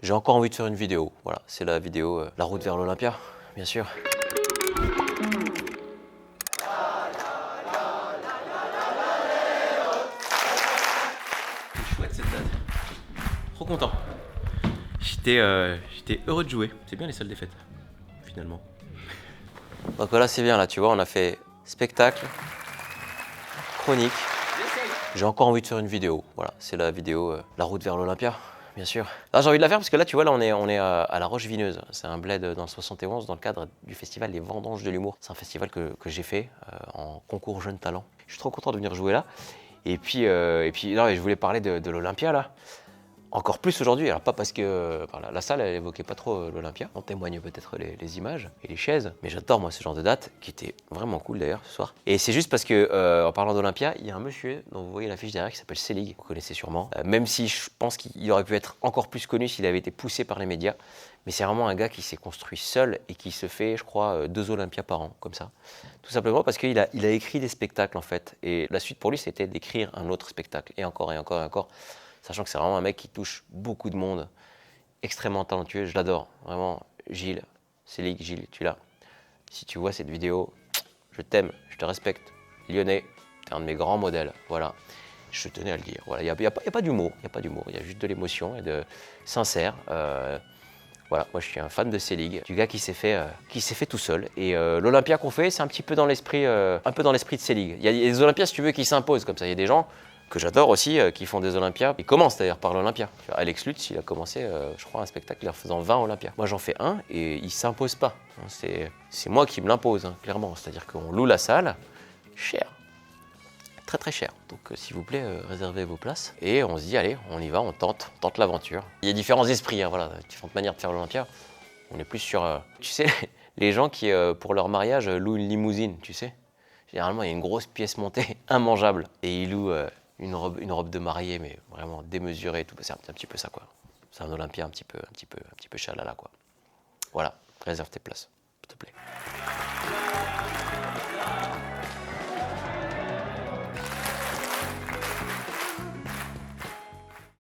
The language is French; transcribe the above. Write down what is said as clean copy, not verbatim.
J'ai encore envie de faire une vidéo. Voilà, c'est la vidéo La route vers l'Olympia, bien sûr. C'est chouette cette date. Trop content. J'étais heureux de jouer. C'est bien les salles des fêtes, finalement. Donc voilà, c'est bien là, tu vois, on a fait spectacle, chronique. J'ai encore envie de faire une vidéo. Voilà, c'est la vidéo La route vers l'Olympia, bien sûr. Là, j'ai envie de la faire parce que là, tu vois, là, on est à La Roche-Vineuse. C'est un bled dans le 71 dans le cadre du festival Les Vendanges de l'humour. C'est un festival que j'ai fait en concours Jeunes Talents. Je suis trop content de venir jouer là. Et puis non, je voulais parler de l'Olympia là. Encore plus aujourd'hui, alors pas parce que la salle elle évoquait pas trop l'Olympia, on témoigne peut-être les images et les chaises, mais j'adore moi ce genre de date qui était vraiment cool d'ailleurs ce soir. Et c'est juste parce que en parlant d'Olympia, il y a un monsieur dont vous voyez l'affiche derrière qui s'appelle Selig, vous connaissez sûrement, même si je pense qu'il aurait pu être encore plus connu s'il avait été poussé par les médias, mais c'est vraiment un gars qui s'est construit seul et qui se fait, je crois, 2 Olympias par an, comme ça. Tout simplement parce qu'il a écrit des spectacles en fait, et la suite pour lui c'était d'écrire un autre spectacle, et encore et encore et encore. Sachant que c'est vraiment un mec qui touche beaucoup de monde, extrêmement talentueux, je l'adore, vraiment. Gilles, Selig, Gilles, tu l'as. Si tu vois cette vidéo, je t'aime, je te respecte. Lyonnais, t'es un de mes grands modèles, voilà. Je tenais à le dire, voilà, il n'y a pas d'humour, il y a juste de l'émotion et de sincère. Voilà, moi je suis un fan de Selig, du gars qui s'est fait tout seul. Et l'Olympia qu'on fait, c'est un petit peu dans l'esprit de Selig. Il y a des Olympias, si tu veux, qui s'imposent comme ça. Il y a des gens que j'adore aussi, qui font des Olympias. Ils commencent d'ailleurs par l'Olympia. Alex Lutz, il a commencé, je crois, un spectacle en faisant 20 Olympias. Moi, j'en fais un et il ne s'impose pas. C'est moi qui me l'impose, hein, clairement. C'est-à-dire qu'on loue la salle, cher. Très très cher. Donc s'il vous plaît, réservez vos places. Et on se dit, allez, on y va, on tente l'aventure. Il y a différents esprits, hein, voilà, différentes manières de faire l'Olympia. On est plus sur, tu sais, les gens qui, pour leur mariage, louent une limousine, tu sais. Généralement, il y a une grosse pièce montée, immangeable. Et ils louent une robe de mariée, mais vraiment démesurée et tout. C'est un petit peu ça, quoi. C'est un Olympia un petit peu chalala, quoi. Voilà, réserve tes places, s'il te plaît.